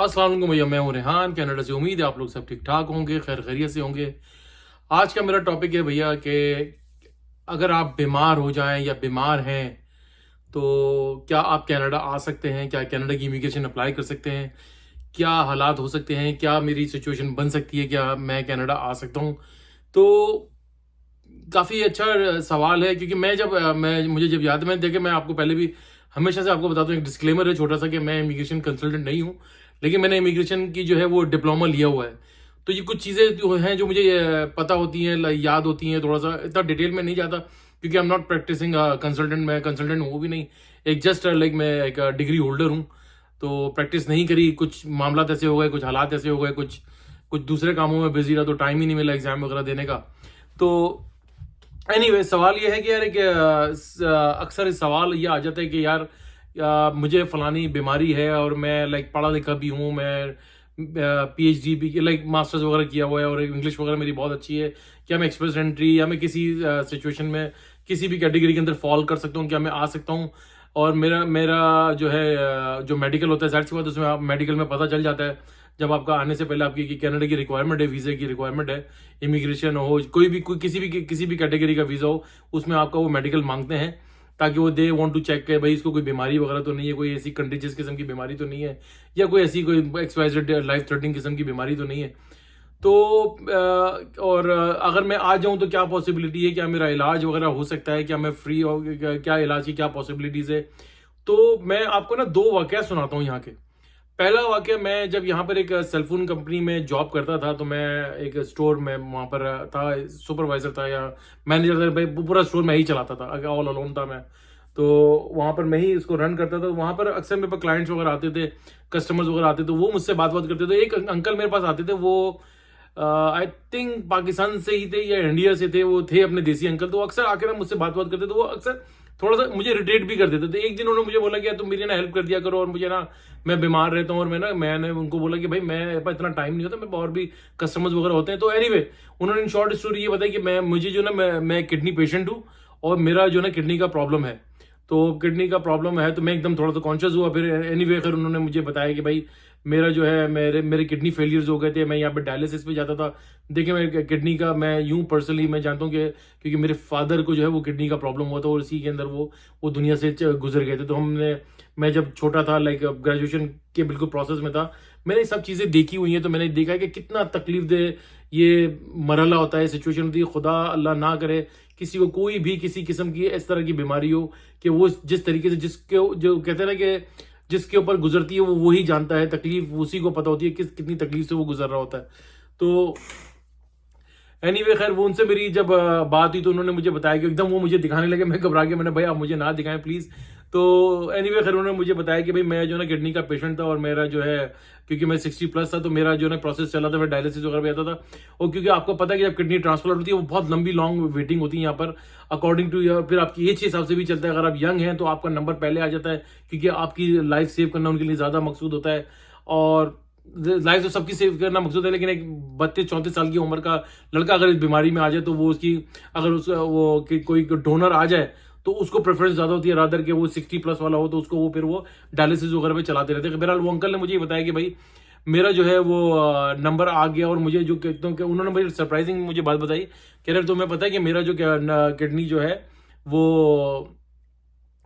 अस्सलाम वालेकुम भैया, मैं हूं रेहान कनाडा से। उम्मीद है आप लोग सब ठीक ठाक होंगे, खैर खैरियत से होंगे। आज का मेरा टॉपिक है भैया कि अगर आप बीमार हो जाएं या बीमार हैं तो क्या आप कनाडा आ सकते हैं, क्या कनाडा की इमिग्रेशन अप्लाई कर सकते हैं, क्या हालात हो सकते हैं, क्या मेरी सिचुएशन बन सकती है, क्या मैं कनाडा आ सकता हूं। तो काफ़ी अच्छा सवाल है, क्योंकि मैं मुझे जब याद है, मैं देखे मैं आपको पहले भी हमेशा से आपको बताता हूँ, एक डिस्क्लेमर है छोटा सा कि मैं इमिग्रेशन कंसल्टेंट नहीं हूँ, लेकिन मैंने इमिग्रेशन की जो है वो डिप्लोमा लिया हुआ है। तो ये कुछ चीज़ें जो हैं जो मुझे पता होती हैं, याद होती हैं, थोड़ा सा इतना डिटेल में नहीं जाता, क्योंकि I am not practising consultant. मैं कंसल्टेंट हूँ भी नहीं, एक जस्ट लाइक मैं एक डिग्री होल्डर हूँ। तो प्रैक्टिस नहीं करी, कुछ मामला ऐसे हो गए, कुछ हालात ऐसे हो गए, कुछ कुछ दूसरे कामों में बिजी रहा, तो टाइम ही नहीं मिला एग्जाम वगैरह देने का। तो एनीवे सवाल ये है कि यार अक्सर इस सवाल ये आ जाता है कि यार मुझे फलानी बीमारी है और मैं लाइक पढ़ा लिखा भी हूँ, मैं पीएचडी भी लाइक मास्टर्स वगैरह किया हुआ है और इंग्लिश वगैरह मेरी बहुत अच्छी है, क्या मैं एक्सप्रेस एंट्री या मैं किसी सिचुएशन में किसी भी कैटेगरी के अंदर फॉल कर सकता हूँ, क्या मैं आ सकता हूँ। और मेरा मेरा जो है जो मेडिकल होता है, जाहिर सी बात है, उसमें आप मेडिकल में पता चल जाता है जब आपका आने से पहले आपकी कनाडा की रिक्वायरमेंट है, वीज़े की रिक्वायरमेंट है, इमिग्रेशन हो, कोई किसी भी कैटेगरी का वीज़ा हो, उसमें आपका वो मेडिकल मांगते हैं, ताकि वो दे वांट टू चेक है भाई इसको कोई बीमारी वगैरह तो नहीं है, कोई ऐसी कंटीजियस किस्म की बीमारी तो नहीं है, या कोई ऐसी कोई एक्सवाइजेड लाइफ थ्रेटनिंग किस्म की बीमारी तो नहीं है। तो अगर मैं आ जाऊं तो क्या पॉसिबिलिटी है, क्या मेरा इलाज वगैरह हो सकता है, क्या मैं फ्री हो, क्या इलाज की क्या पॉसिबिलिटीज है। तो मैं आपको ना दो वाकया सुनाता हूँ यहाँ के। पहला वाकया, मैं जब यहाँ पर एक सेलफोन कंपनी में जॉब करता था, तो मैं एक स्टोर में वहाँ पर था, सुपरवाइजर था या मैनेजर था, भाई पूरा स्टोर मैं ही चलाता था, ऑल अलोन था मैं। तो वहाँ पर मैं ही इसको रन करता था। वहाँ पर अक्सर मेरे पास क्लाइंट्स वगैरह आते थे, कस्टमर्स वगैरह आते थे, वो मुझसे बात करते थे। एक अंकल मेरे पास आते थे, वो आई थिंक पाकिस्तान से ही थे या इंडिया से थे, वो थे अपने देसी अंकल। तो अक्सर आके ना मुझसे बात करते थे, वो अक्सर थोड़ा सा मुझे इरिटेट भी कर देते थे। एक दिन उन्होंने मुझे बोला कि यार तुम मेरी ना हेल्प कर दिया करो, और मुझे ना मैं बीमार रहता हूँ, और मैंने उनको बोला कि भाई मैं पास इतना टाइम नहीं होता, मैं और भी कस्टमर्स वगैरह होते हैं। तो एनीवे उन्होंने इन शॉर्ट स्टोरी ये बताई कि मुझे जो ना मैं किडनी पेशेंट हूँ, और मेरा जो ना किडनी का प्रॉब्लम है। तो किडनी का प्रॉब्लम है, तो मैं एकदम थोड़ा सा कॉन्शियस हुआ। फिर एनीवे फिर उन्होंने मुझे बताया कि भाई मेरा जो है मेरे मेरे किडनी फेलियर्स हो गए थे, मैं यहाँ पे डायलिसिस पे जाता था। देखिए मेरे किडनी का मैं यूं पर्सनली मैं जानता हूँ कि क्योंकि मेरे फादर को जो है वो किडनी का प्रॉब्लम हुआ था, और इसी के अंदर वो दुनिया से गुजर गए थे। तो मैं जब छोटा था, लाइक ग्रेजुएशन के बिल्कुल प्रोसेस में था, मैंने सब चीज़ें देखी हुई हैं। तो मैंने देखा है कि कितना तकलीफ दे ये मरहला होता है, सिचुएशन होती है। खुदा अल्लाह ना करे किसी को कोई भी किसी किस्म की इस तरह की बीमारी हो, कि वो जिस तरीके से जिसके जो कहते हैं ना कि जिसके ऊपर गुजरती है वो वही जानता है, तकलीफ उसी को पता होती है कितनी तकलीफ से वो गुजर रहा होता है। तो एनीवे खैर वो उनसे मेरी जब बात हुई, तो उन्होंने मुझे बताया कि एकदम वो मुझे दिखाने लगे। मैं घबरा गया, मैंने भाई आप मुझे ना दिखाएं प्लीज़। तो एनीवे खैर उन्होंने मुझे बताया कि भाई मैं जो ना किडनी का पेशेंट था, और मेरा जो है क्योंकि मैं 60+ था, तो मेरा जो ना प्रोसेस चला था, मैं डायलिसिस वगैरह भी आता था। और क्योंकि आपको पता है कि जब किडनी ट्रांसप्लांट होती है वो बहुत लंबी लॉन्ग वेटिंग होती है यहाँ पर, अकॉर्डिंग टू फिर आपकी एज के हिसाब से भी चलता है। अगर आप यंग हैं तो आपका नंबर पहले आ जाता है, क्योंकि आपकी लाइफ सेव करना उनके लिए ज़्यादा मकसूद होता है। और लाइफ तो सबकी सेव करना मकसूद है, लेकिन एक 32-34 साल की उम्र का लड़का अगर इस बीमारी में आ जाए, तो वो उसकी अगर उस वो कोई डोनर आ जाए तो उसको प्रेफरेंस ज्यादा होती है, रादर के वो 60+ वाला हो, तो उसको वो फिर वो डायलिसिस वगैरह पे चलाते रहते हैं। बहरहाल वो अंकल ने मुझे ये बताया कि भाई मेरा जो है वो नंबर आ गया। और मुझे जो कहता हूँ कि उन्होंने मुझे सरप्राइजिंग मुझे बात बताई, कह रहे तुम्हें पता है कि मेरा जो किडनी जो है वो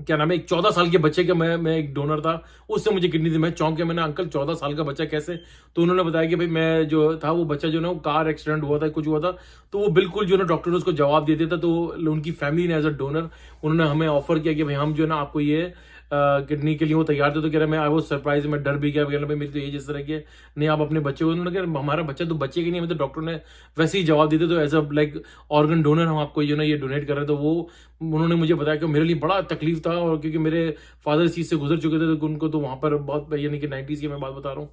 क्या नाम है, एक 14 साल के बच्चे का मैं एक डोनर था, उससे मुझे किडनी दी। मैं चौंक गया, मैंने अंकल 14 साल का बच्चा कैसे। तो उन्होंने बताया कि भाई मैं जो था वो बच्चा जो ना वो कार एक्सीडेंट हुआ था, कुछ हुआ था। तो वो बिल्कुल जो ना डॉक्टर ने उसको जवाब दे दिया था। तो उनकी फैमिली ने एज अ डोनर उन्होंने हमें ऑफर किया कि भाई हम जो ना आपको ये किडनी के लिए वो तैयार थे। तो कह रहे मैं आई वॉज सरप्राइज, मैं डर भी गया, कह रहा भाई मेरी तो एज इस तरह की है, नहीं आप अपने बच्चे को। उन्होंने कहा हमारा बच्चा तो बच्चे की नहीं, हमें तो डॉक्टर ने वैसे ही जवाब दिए थे, तो as a like organ donor हम आपको जो ना ये डोनेट कर रहे हैं। तो वो उन्होंने मुझे बताया कि मेरे लिए बड़ा तकलीफ था, और क्योंकि मेरे फादर इस चीज़ से गुजर चुके थे, तो उनको तो वहाँ पर बहुत, यानी कि 90s की मैं बात बता रहा हूँ।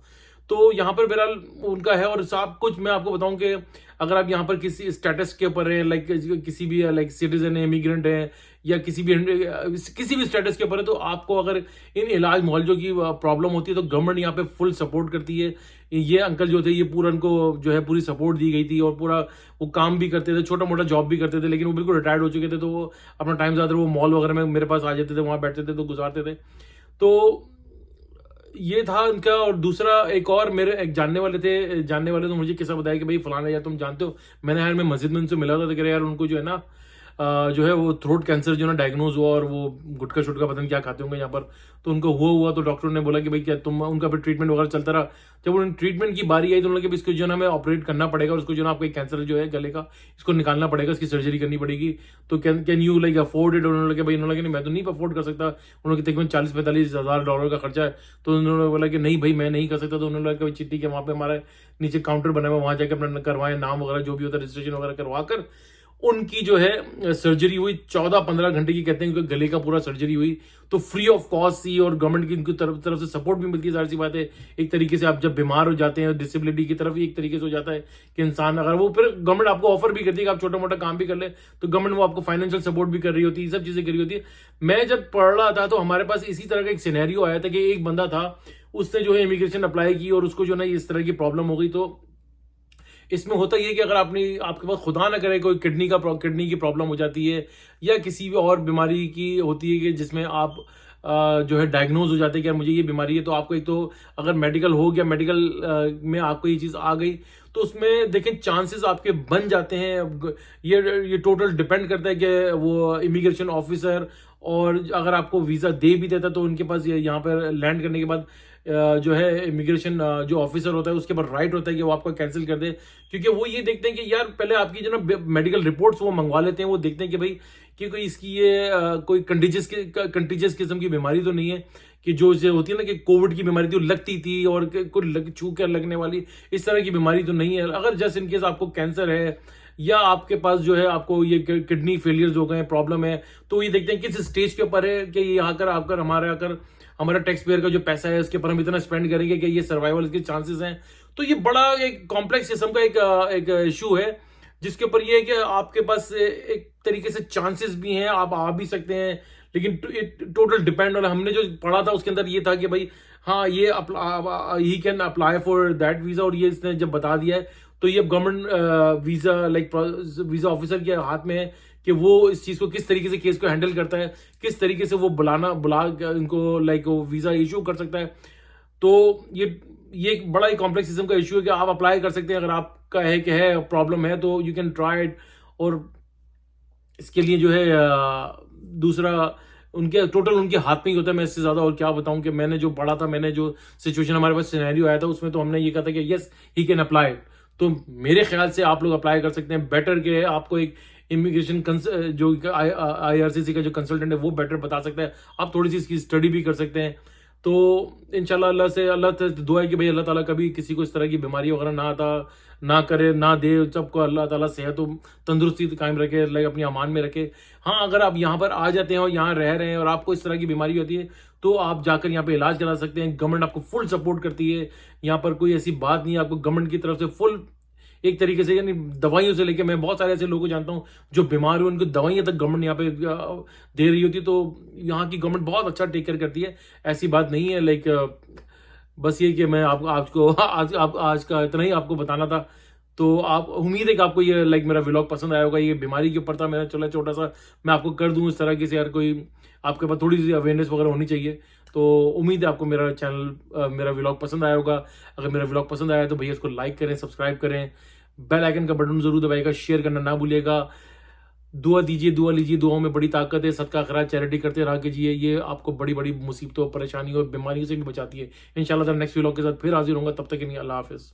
तो यहाँ पर बहरहाल उनका है। और सब कुछ मैं आपको बताऊं कि अगर आप यहाँ पर किसी स्टेटस के ऊपर है, लाइक किसी भी लाइक सिटीजन है, इमिग्रेंट है, या किसी भी स्टेटस के ऊपर है, तो आपको अगर इन इलाज मुआवजों की प्रॉब्लम होती है, तो गवर्नमेंट यहाँ पे फुल सपोर्ट करती है। ये अंकल जो थे, ये पूरा उनको जो है पूरी सपोर्ट दी गई थी, और पूरा वो काम भी करते थे, छोटा मोटा जॉब भी करते थे, लेकिन वो बिल्कुल रिटायर्ड हो चुके थे। तो वो अपना टाइम ज़्यादा वो मॉल वगैरह में मेरे पास आ जाते थे, वहाँ बैठते थे, तो गुजारते थे। तो ये था उनका। और दूसरा एक और मेरे एक जानने वाले तो मुझे किस्सा बताया कि भाई फलाना यार तुम जानते हो, मैंने यार मैं मस्जिद में उनसे मिला था, तो कह रहे यार उनको जो है ना जो है वो थ्रोट कैंसर जो है ना डायग्नोज हुआ, और वो गुटखा शुटका पता नहीं क्या खाते होंगे यहाँ पर, तो उनको हुआ तो डॉक्टर ने बोला कि भाई क्या तुम, उनका फिर ट्रीटमेंट वगैरह चलता रहा। जब उन ट्रीटमेंट की बारी आई तो उन्होंने कहा इसको जो है ना हमें ऑपरेट करना पड़ेगा, और उसको जो है ना आपका कैंसर जो है गले का, इसको निकालना पड़ेगा, इसकी सर्जरी करनी पड़ेगी, तो can you like afford it. उन्होंने कहा भाई, उन्होंने कहा नहीं मैं तो नहीं अफोर्ड कर सकता। उन्होंने तकरीबन $40-45 का खर्चा है। तो उन्होंने बोला कि नहीं भाई मैं नहीं कर सकता। तो उन्होंने कहा चिट्ठी के वहाँ पे हमारा नीचे काउंटर बना हुआ, वहाँ जाकर अपना करवाएं, नाम वगैरह जो भी होता है रजिस्ट्रेशन वगैरह करवा कर उनकी जो है सर्जरी हुई 14-15 घंटे की, कहते हैं कि गले का पूरा सर्जरी हुई, तो फ्री ऑफ कॉस्ट थी, और गवर्नमेंट की उनकी तरफ से सपोर्ट भी मिलती है। जाहिर सी बात है, एक तरीके से आप जब बीमार हो जाते हैं डिसेबिलिटी की तरफ एक तरीके से हो जाता है कि इंसान, अगर वो फिर गवर्नमेंट आपको ऑफर भी करती है कि आप छोटा मोटा काम भी कर ले, तो गवर्नमेंट वो आपको फाइनेंशियल सपोर्ट भी कर रही होती है, सब चीजें कर रही होती है। मैं जब पढ़ रहा था तो हमारे पास इसी तरह का एक सिनेरियो आया था कि एक बंदा था, उसने जो है इमिग्रेशन अप्लाई की, और उसको जो है इस तरह की प्रॉब्लम हो गई। तो इसमें होता ही है कि अगर आपके पास खुदा ना करे कोई किडनी की प्रॉब्लम हो जाती है, या किसी भी और बीमारी की होती है कि जिसमें आप जो है डायग्नोज हो जाते हैं कि यार मुझे ये बीमारी है, तो आपको एक तो अगर मेडिकल हो गया, मेडिकल में आपको ये चीज़ आ गई, तो उसमें देखें चांसेस आपके बन जाते हैं। अब ये टोटल डिपेंड करता है कि वो इमिग्रेशन ऑफिसर, और अगर आपको वीज़ा दे भी देता तो उनके पास यहाँ पर लैंड करने के बाद जो है इमिग्रेशन जो ऑफिसर होता है उसके पास राइट होता है कि वो आपका कैंसिल कर दे, क्योंकि वो ये देखते हैं कि यार पहले आपकी जो ना मेडिकल रिपोर्ट्स वो मंगवा लेते हैं, वो देखते हैं कि भाई कि कोई इसकी ये कोई कंटीजियस किस्म की बीमारी तो नहीं है, कि जो से होती है ना कि कोविड की बीमारी थी वो लगती थी, और कोई छू कर लगने वाली इस तरह की बीमारी तो नहीं है। अगर जस्ट इनकेस आपको कैंसर है, या आपके पास जो है आपको ये किडनी फेलियर्स हो गए, प्रॉब्लम है, तो ये देखते हैं किस स्टेज के ऊपर है कि ये आकर हमारा टैक्स पेयर का जो पैसा है उसके ऊपर हम इतना स्पेंड करेंगे कि ये सर्वाइवल के चांसेस हैं। तो ये बड़ा एक कॉम्प्लेक्स किस्म का एक इशू है, जिसके ऊपर ये है कि आपके पास एक तरीके से चांसेस भी हैं, आप आ भी सकते हैं, लेकिन इट टोटल डिपेंड। और हमने जो पढ़ा था उसके अंदर ये था कि भाई हाँ ये he can apply for that visa, और ये इसने जब बता दिया है तो ये गवर्नमेंट वीजा ऑफिसर के हाथ में है कि वो इस चीज को किस तरीके से केस को हैंडल करता है, किस तरीके से वो बुला इनको लाइक वो वीजा इशू कर सकता है। तो ये एक बड़ा ही कॉम्प्लेक्स किस्म का इशू है कि आप अप्लाई कर सकते हैं, अगर आपका है कि है प्रॉब्लम है तो यू कैन ट्राई इट। और इसके लिए जो है दूसरा उनके हाथ में ही होता है। मैं इससे ज्यादा और क्या बताऊं कि मैंने जो पढ़ा था, मैंने जो सिचुएशन हमारे पास सिनेरियो आया था उसमें तो हमने ये कहा था कि यस ही कैन अप्लाई। तो मेरे ख्याल से आप लोग अप्लाई कर सकते हैं। बेटर के आपको एक इमिग्रेशन जो IRCC का जो कंसल्टेंट है वो बेटर बता सकता है, आप थोड़ी सी इसकी स्टडी भी कर सकते हैं। तो इंशाल्लाह अल्लाह से दुआ है कि भाई अल्लाह ताला कभी किसी को इस तरह की बीमारी वगैरह ना करे, ना दे। सबको अल्लाह ताला सेहत तंदुरुस्ती कायम रखे, लाइक अपनी अमान में रखे। हाँ, अगर आप यहाँ पर आ जाते हैं और यहाँ रह रहे हैं और आपको इस तरह की बीमारी होती है तो आप जाकर यहाँ पे इलाज करा सकते हैं। गवर्नमेंट आपको फुल सपोर्ट करती है, यहाँ पर कोई ऐसी बात नहीं है। आपको गवर्नमेंट की तरफ से फुल एक तरीके से, यानी दवाइयों से लेके, मैं बहुत सारे ऐसे लोगों को जानता हूँ जो बीमार हुए उनको दवाइयाँ तक गवर्नमेंट यहाँ पे दे रही होती है। तो यहाँ की गवर्नमेंट बहुत अच्छा टेक केयर करती है, ऐसी बात नहीं है। लाइक बस ये कि मैं आपको आज का इतना ही आपको बताना था। तो आप उम्मीद है कि आपको ये लाइक मेरा व्लॉग पसंद आया होगा। ये बीमारी के ऊपर था मेरा, चला छोटा सा मैं आपको कर दूं इस तरह की से, यार कोई आपके पास थोड़ी सी अवेयरनेस वगैरह होनी चाहिए। तो उम्मीद है आपको मेरा चैनल मेरा व्लॉग पसंद आया होगा। अगर मेरा व्लॉग पसंद आया तो भैया इसको लाइक करें, सब्सक्राइब करें, बेल आइकन का बटन जरूर दबाइएगा, शेयर करना ना भूलिएगा। दुआ दीजिए, दुआ लीजिए, दुआओं में बड़ी ताकत है। सदका खैरात चैरिटी करते रहा कीजिए, ये आपको बड़ी बड़ी मुसीबतों, परेशानियों और बीमारियों से भी बचाती है। इंशाल्लाह नेक्स्ट व्लॉग के साथ फिर हाजिर होऊंगा, तब तक के लिए अल्लाह हाफिज।